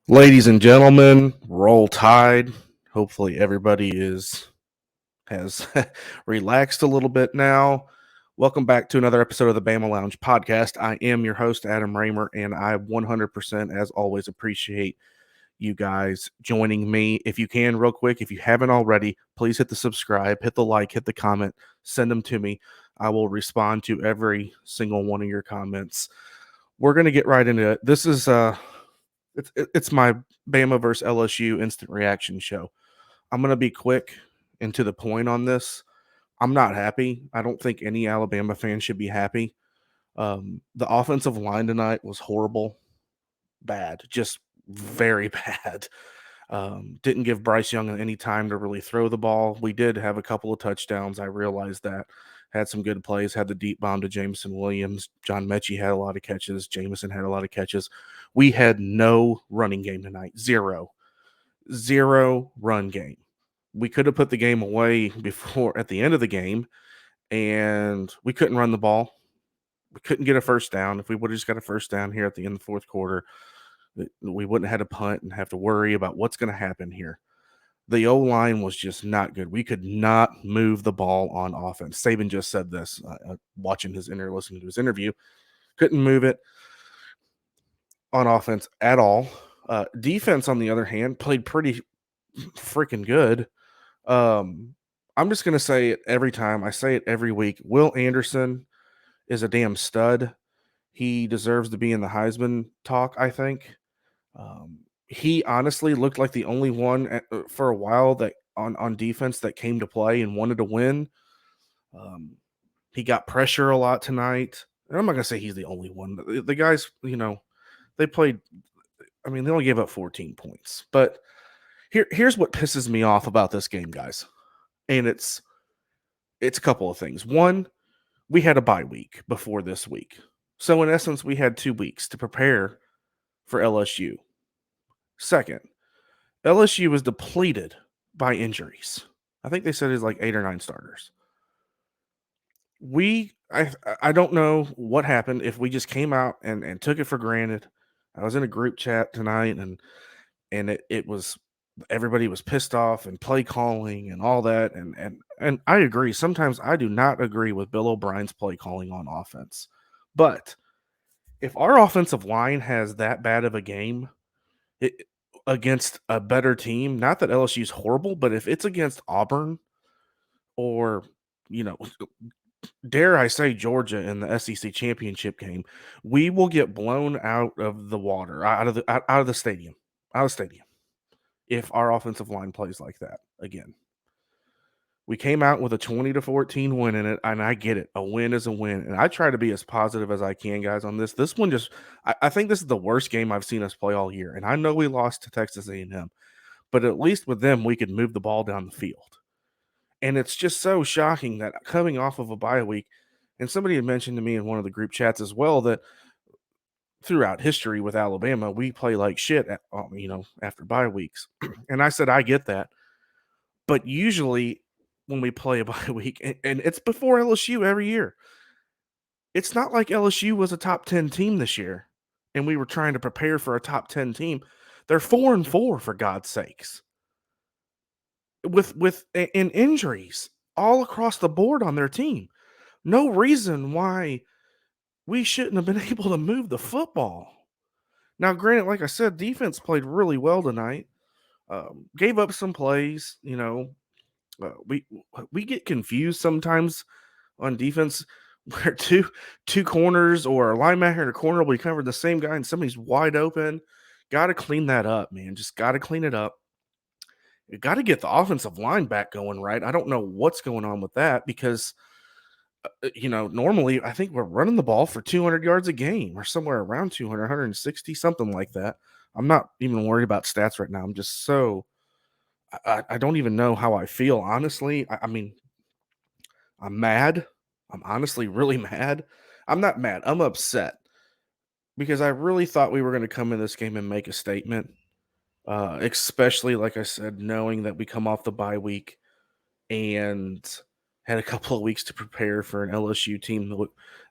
Ladies and gentlemen, roll tide. Hopefully everybody has relaxed a little bit now. Welcome back to another episode of the Bama Lounge podcast. I am your host, Adam Raymer, and I 100%, as always, appreciate you guys joining me. If you can, real quick, if you haven't already, please hit the subscribe, hit the like, hit the comment, send them to me. I will respond to every single one of your comments. We're going to get right into it. This is it's my Bama versus LSU instant reaction show. I'm gonna be quick and to the point on this. I'm not happy. I don't think any Alabama fan should be happy. The offensive line tonight was horrible, bad, just very bad. Didn't give Bryce Young any time to really throw the ball. We did have a couple of touchdowns. I realized that. Had some good plays, had the deep bomb to Jameson Williams. John Mechie had a lot of catches. Jameson had a lot of catches. We had no running game tonight. Zero run game. We could have put the game away before at the end of the game, and we couldn't run the ball. We couldn't get a first down. If we would have just got a first down here at the end of the fourth quarter, we wouldn't have had to punt and have to worry about what's going to happen here. The O-line was just not good. We could not move the ball on offense. Saban just said this, listening to his interview. Couldn't move it on offense at all. Defense, on the other hand, played pretty freaking good. I'm just going to say it every time. I say it every week. Will Anderson is a damn stud. He deserves to be in the Heisman talk, I think. He honestly looked like the only one for a while that on defense that came to play and wanted to win. He got pressure a lot tonight. And I'm not going to say he's the only one. The guys, they played. I mean, they only gave up 14 points. But here's what pisses me off about this game, guys. And it's a couple of things. One, we had a bye week before this week. So in essence, we had 2 weeks to prepare for LSU. Second, LSU was depleted by injuries. I think they said it's like 8 or 9 starters. I don't know what happened if we just came out and took it for granted. I was in a group chat tonight and it was everybody was pissed off and play calling and all that and I agree. Sometimes I do not agree with Bill O'Brien's play calling on offense. But if our offensive line has that bad of a game against a better team, not that LSU's horrible, but if it's against Auburn or, you know, dare I say Georgia in the SEC championship game, we will get blown out of the water, out of the stadium, if our offensive line plays like that again. We came out with a 20-14 win in it, and I get it. A win is a win. And I try to be as positive as I can, guys, on this. This one I think this is the worst game I've seen us play all year. And I know we lost to Texas A&M, but at least with them, we could move the ball down the field. And it's just so shocking that coming off of a bye week, and somebody had mentioned to me in one of the group chats as well that throughout history with Alabama, we play like shit, after bye weeks. And I said, I get that. But usually when we play a bye week, and it's before LSU every year, it's not like LSU was a top 10 team this year and we were trying to prepare for a top 10 team. They're 4-4 for God's sakes. With injuries all across the board on their team. No reason why we shouldn't have been able to move the football. Now, granted, like I said, defense played really well tonight. Gave up some plays. We get confused sometimes on defense where two corners or a linebacker in a corner will be covering the same guy and somebody's wide open. Got to clean that up, man. Just got to clean it up. You got to get the offensive line back going, right? I don't know what's going on with that because, normally I think we're running the ball for 200 yards a game or somewhere around 200, 160, something like that. I'm not even worried about stats right now. I'm just I don't even know how I feel, honestly. I mean, I'm mad. I'm honestly really mad. I'm not mad. I'm upset because I really thought we were going to come in this game and make a statement, especially, like I said, knowing that we come off the bye week and had a couple of weeks to prepare for an LSU team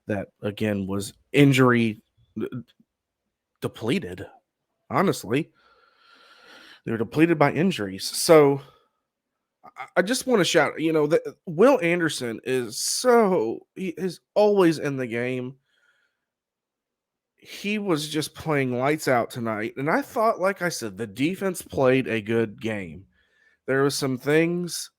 that again, was injury depleted, honestly. They were depleted by injuries. So I just want to shout, that Will Anderson he is always in the game. He was just playing lights out tonight. And I thought, like I said, the defense played a good game. There was some things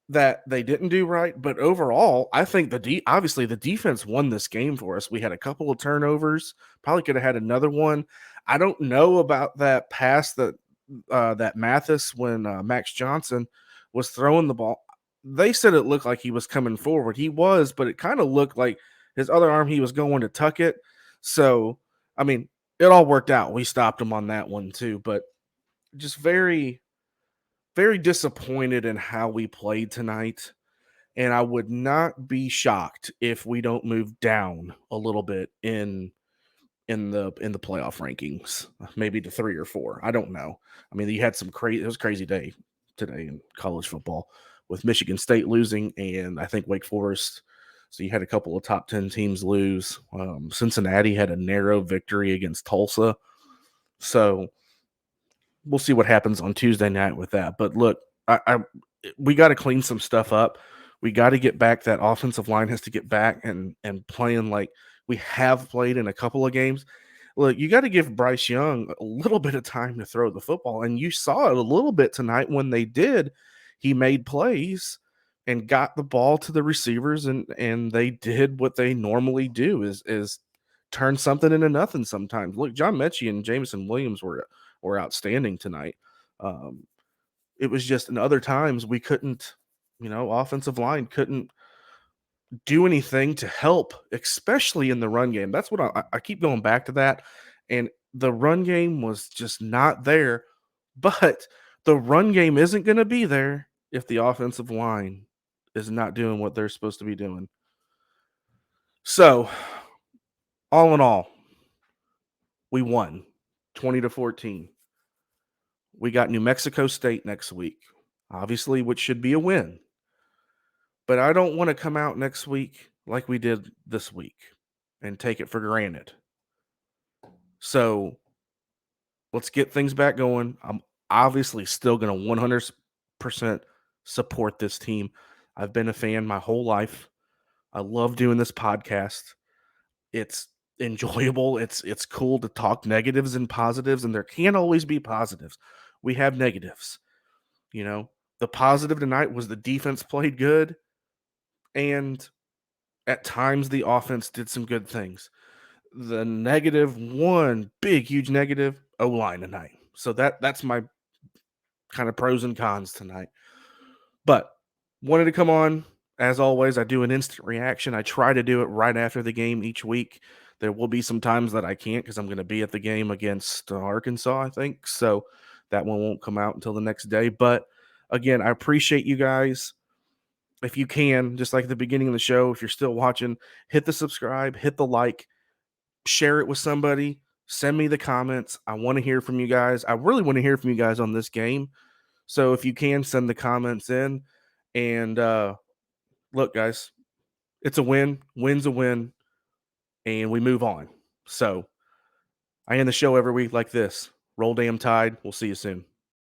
that they didn't do right, but overall, I think obviously the defense won this game for us. We had a couple of turnovers, probably could have had another one. I don't know about that pass that Mathis when Max Johnson was throwing the ball. They said it looked like he was coming forward. He was, but it kind of looked like his other arm he was going to tuck it. So, I mean, it all worked out. We stopped him on that one too, but just very very disappointed in how we played tonight, and I would not be shocked if we don't move down a little bit in the playoff rankings, maybe to 3 or 4. I don't know. I mean, you had some crazy it was a crazy day today in college football with Michigan State losing and I think Wake Forest. So you had a couple of top 10 teams lose. Cincinnati had a narrow victory against Tulsa. So we'll see what happens on Tuesday night with that. But look, we got to clean some stuff up. We got to get back. That offensive line has to get back and playing like we have played in a couple of games. Look, you got to give Bryce Young a little bit of time to throw the football, and you saw it a little bit tonight when they did. He made plays and got the ball to the receivers, and they did what they normally do is turn something into nothing sometimes. Look, John Mechie and Jameson Williams were outstanding tonight. It was just in other times we couldn't, offensive line couldn't do anything to help, especially in the run game. That's what I keep going back to that. And the run game was just not there. But the run game isn't going to be there if the offensive line is not doing what they're supposed to be doing. So, all in all, we won 20-14. We got New Mexico State next week, obviously, which should be a win. But I don't want to come out next week like we did this week and take it for granted. So let's get things back going. I'm obviously still going to 100% support this team. I've been a fan my whole life. I love doing this podcast. It's enjoyable. It's cool to talk negatives and positives, and there can't always be positives. We have negatives. The positive tonight was the defense played good, and at times the offense did some good things. The negative, one big, huge negative, O-line tonight. So that's my kind of pros and cons tonight. But wanted to come on. As always, I do an instant reaction. I try to do it right after the game each week. There will be some times that I can't because I'm going to be at the game against Arkansas, I think. So that one won't come out until the next day. But again, I appreciate you guys. If you can, just like at the beginning of the show, if you're still watching, hit the subscribe, hit the like, share it with somebody, send me the comments. I want to hear from you guys. I really want to hear from you guys on this game. So if you can, send the comments in. And look, guys, it's a win. Win's a win. And we move on. So I end the show every week like this. Roll damn Tide. We'll see you soon.